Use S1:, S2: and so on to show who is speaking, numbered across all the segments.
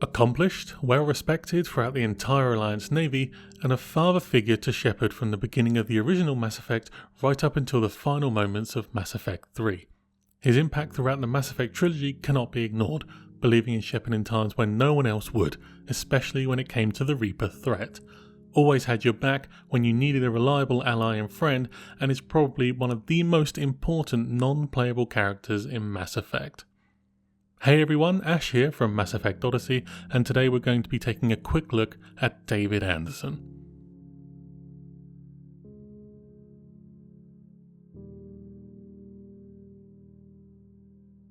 S1: Accomplished, well respected throughout the entire Alliance Navy, and a father figure to Shepard from the beginning of the original Mass Effect right up until the final moments of Mass Effect 3. His impact throughout the Mass Effect trilogy cannot be ignored, believing in Shepard in times when no one else would, especially when it came to the Reaper threat. Always had your back when you needed a reliable ally and friend, and is probably one of the most important non-playable characters in Mass Effect. Hey everyone, Ash here from Mass Effect Odyssey, and today we're going to be taking a quick look at David Anderson.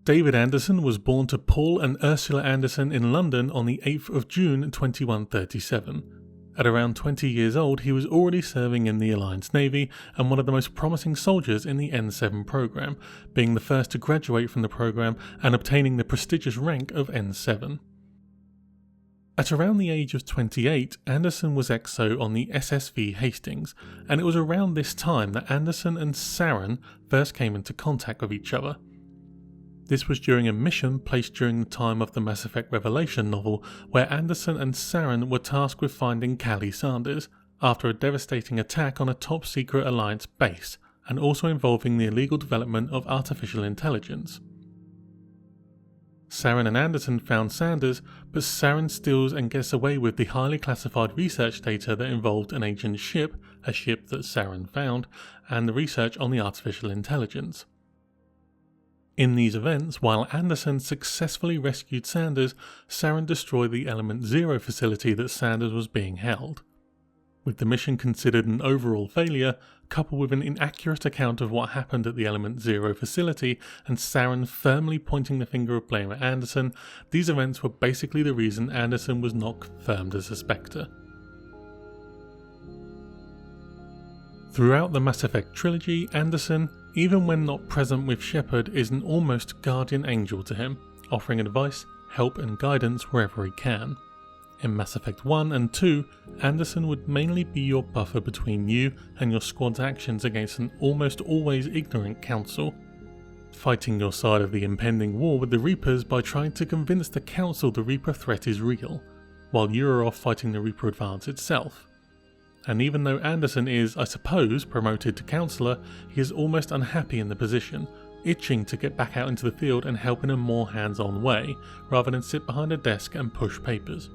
S1: David Anderson was born to Paul and Ursula Anderson in London on the 8th of June 2137. At around 20 years old, he was already serving in the Alliance Navy and one of the most promising soldiers in the N7 program, being the first to graduate from the program and obtaining the prestigious rank of N7. At around the age of 28, Anderson was XO on the SSV Hastings, and it was around this time that Anderson and Saren first came into contact with each other. This was during a mission placed during the time of the Mass Effect Revelation novel, where Anderson and Saren were tasked with finding Callie Sanders, after a devastating attack on a top-secret Alliance base, and also involving the illegal development of artificial intelligence. Saren and Anderson found Sanders, but Saren steals and gets away with the highly classified research data that involved an ancient ship, a ship that Saren found, and the research on the artificial intelligence. In these events, while Anderson successfully rescued Sanders, Saren destroyed the Element Zero facility that Sanders was being held. With the mission considered an overall failure, coupled with an inaccurate account of what happened at the Element Zero facility, and Saren firmly pointing the finger of blame at Anderson, these events were basically the reason Anderson was not confirmed as a Spectre. Throughout the Mass Effect trilogy, Anderson, even when not present with Shepard, is an almost guardian angel to him, offering advice, help and guidance wherever he can. In Mass Effect 1 and 2, Anderson would mainly be your buffer between you and your squad's actions against an almost always ignorant Council, fighting your side of the impending war with the Reapers by trying to convince the Council the Reaper threat is real, while you are off fighting the Reaper Advance itself. And even though Anderson is, I suppose, promoted to Counsellor, he is almost unhappy in the position, itching to get back out into the field and help in a more hands-on way, rather than sit behind a desk and push papers.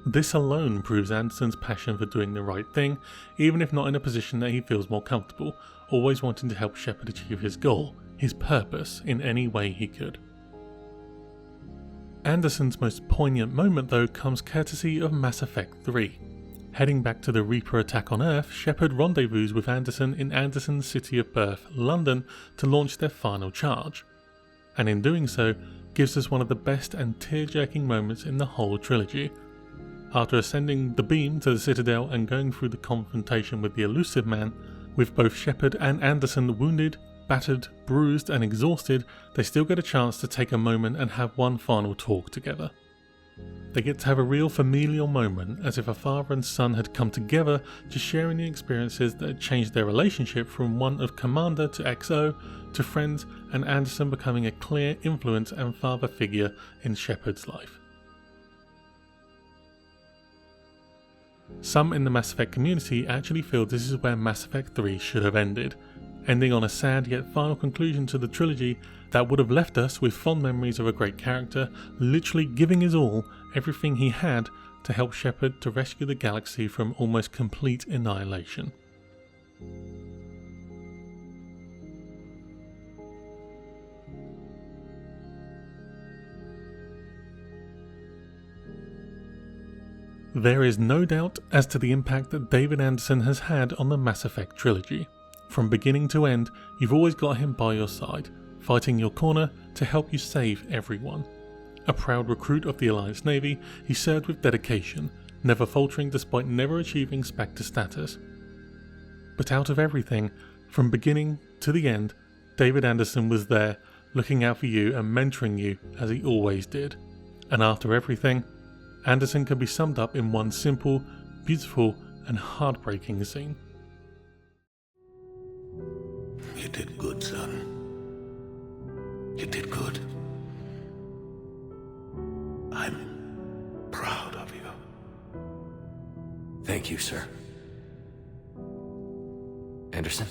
S1: This alone proves Anderson's passion for doing the right thing, even if not in a position that he feels more comfortable, always wanting to help Shepard achieve his goal, his purpose, in any way he could. Anderson's most poignant moment though comes courtesy of Mass Effect 3. Heading back to the Reaper attack on Earth, Shepard rendezvous with Anderson in Anderson's city of birth, London, to launch their final charge. And in doing so, gives us one of the best and tear-jerking moments in the whole trilogy. After ascending the beam to the Citadel and going through the confrontation with the Elusive Man, with both Shepard and Anderson wounded, battered, bruised and exhausted, they still get a chance to take a moment and have one final talk together. They get to have a real familial moment, as if a father and son had come together, just sharing the experiences that had changed their relationship from one of Commander to XO to friends, and Anderson becoming a clear influence and father figure in Shepard's life. Some in the Mass Effect community actually feel this is where Mass Effect 3 should have ended, ending on a sad yet final conclusion to the trilogy that would have left us with fond memories of a great character, literally giving his all, everything he had, to help Shepard to rescue the galaxy from almost complete annihilation. There is no doubt as to the impact that David Anderson has had on the Mass Effect trilogy. From beginning to end, you've always got him by your side, fighting your corner to help you save everyone. A proud recruit of the Alliance Navy, he served with dedication, never faltering despite never achieving Spectre status. But out of everything, from beginning to the end, David Anderson was there, looking out for you and mentoring you as he always did. And after everything, Anderson can be summed up in one simple, beautiful and heartbreaking scene.
S2: You did good, son. You did good. I'm
S3: Thank you, sir. Anderson?